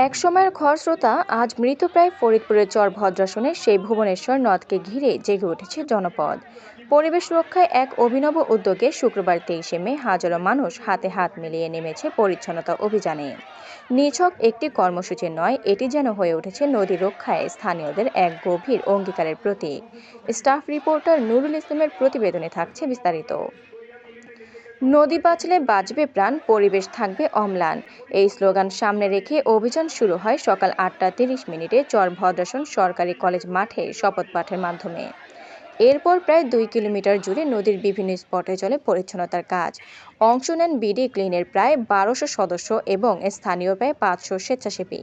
এক সময়ের খরস্রোতা আজ মৃতপ্রায় ফরিদপুরের চর ভদ্রাসনে সেই ভুবনেশ্বর নদকে ঘিরে জেগে উঠেছে জনপদ। পরিবেশ রক্ষায় এক অভিনব উদ্যোগে শুক্রবার 23শে মে হাজারো মানুষ হাতে হাত মিলিয়ে নেমেছে পরিচ্ছন্নতা অভিযানে। নিছক একটি কর্মসূচি নয়, এটি যেন হয়ে উঠেছে নদী রক্ষায় স্থানীয়দের এক গভীর অঙ্গীকারের প্রতীক। স্টাফ রিপোর্টার নুরুল ইসলামের প্রতিবেদনে থাকছে বিস্তারিত। নদী বাঁচলে বাঁচবে প্রাণ, পরিবেশ থাকবে অম্লান, এই স্লোগান সামনে রেখে অভিযান শুরু হয় সকাল 8টা 30 মিনিটে চর ভদ্রাসন সরকারি কলেজ মাঠে শপথ পাঠের মাধ্যমে। এরপর প্রায় 2 কিলোমিটার জুড়ে নদীর বিভিন্ন স্পটে চলে পরিচ্ছন্নতার কাজ। অংশ নেন বিডি ক্লিনের প্রায় 1200 সদস্য এবং স্থানীয় প্রায় 500 স্বেচ্ছাসেবী।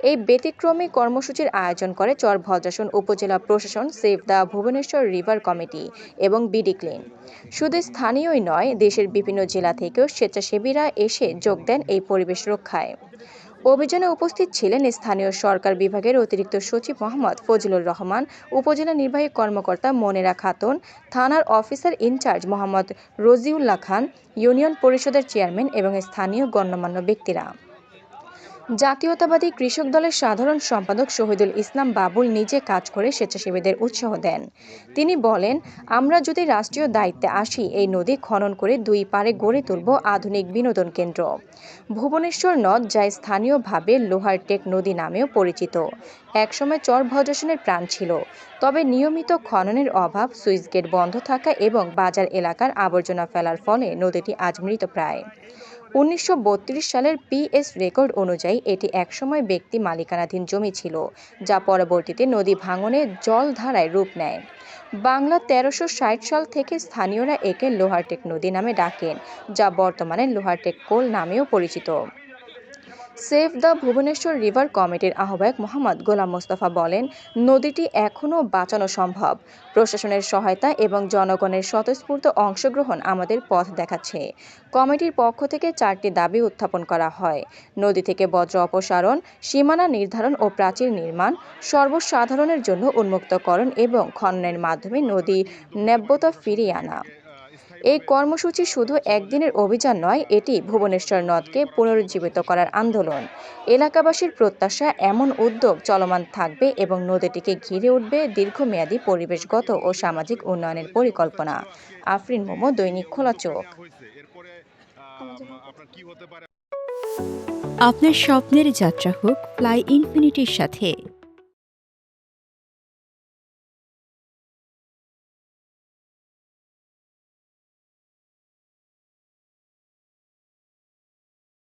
এই ব্যতিক্রমী কর্মসূচির আয়োজন করে চর ভদ্রাসন উপজেলা প্রশাসন, save the Bhubaneswar river committee এবং বিডি ক্লিন। শুধু স্থানীয়ই নয়, দেশের বিভিন্ন জেলা থেকেও স্বেচ্ছাসেবীরা এসে যোগ দেন এই পরিবেশ রক্ষায়। অভিযানে উপস্থিত ছিলেন স্থানীয় সরকার বিভাগের অতিরিক্ত সচিব মোহাম্মদ ফজলুর রহমান, উপজেলা নির্বাহী কর্মকর্তা মনিরা খাতুন, থানার অফিসার ইনচার্জ মোহাম্মদ রজিউল্লাহ খান, ইউনিয়ন পরিষদের চেয়ারম্যান এবং স্থানীয় গণ্যমান্য ব্যক্তিরা। জাতীয়তাবাদী কৃষক দলের সাধারণ সম্পাদক শহীদুল ইসলাম বাবুল নিজে কাজ করে স্বেচ্ছাসেবীদের উৎসাহ দেন। তিনি বলেন, আমরা যদি রাষ্ট্রীয় দায়িত্বে আসি, এই নদী খনন করে দুই পারে গড়ে তুলব আধুনিক বিনোদন কেন্দ্র। ভুবনেশ্বর নদ, যা স্থানীয়ভাবে লোহার টেক নদী নামেও পরিচিত, একসময় চর ভদ্রাসনের প্রাণ ছিল। তবে নিয়মিত খননের অভাব, সুইচ গেট বন্ধ থাকা এবং বাজার এলাকার আবর্জনা ফেলার ফলে নদীটি আজ মৃতপ্রায়। 1932 সালের পিএস রেকর্ড অনুযায়ী এটি একসময় ব্যক্তি মালিকানাধীন জমি ছিল, যা পরবর্তীতে নদী ভাঙনে জলধারায় রূপ নেয়। বাংলা 1360 সাল থেকে স্থানীয়রা একে লোহারটেক নদী নামে ডাকেন, যা বর্তমানে লোহারটেক কোল নামেও পরিচিত। সেভ দ্য ভুবনেশ্বর রিভার কমিটির আহ্বায়ক মোহাম্মদ গোলাম মোস্তফা বলেন, নদীটি এখনও বাঁচানো সম্ভব। প্রশাসনের সহায়তা এবং জনগণের স্বতঃস্ফূর্ত অংশগ্রহণ আমাদের পথ দেখাচ্ছে। কমিটির পক্ষ থেকে 4টি দাবি উত্থাপন করা হয়: নদী থেকে বর্জ্য অপসারণ, সীমানা নির্ধারণ ও প্রাচীর নির্মাণ, সর্বসাধারণের জন্য উন্মুক্তকরণ এবং খননের মাধ্যমে নদী নাব্যতা ফিরিয়ে আনা। এই কর্মসূচি শুধু একদিনের অভিযান নয়, এটি ভুবনেশ্বর নদকে পুনরুজ্জীবিত করার আন্দোলন। এলাকাবাসীর প্রত্যাশা, এমন উদ্যোগ চলমান থাকবে এবং নদীটিকে ঘিরে উঠবে দীর্ঘমেয়াদী পরিবেশগত ও সামাজিক উন্নয়নের পরিকল্পনা। আফরিন মোমো, দৈনিক খোলা চোখ। আপনার স্বপ্নের যাত্রা হোক ফ্লাই ইনফিনিটির সাথে।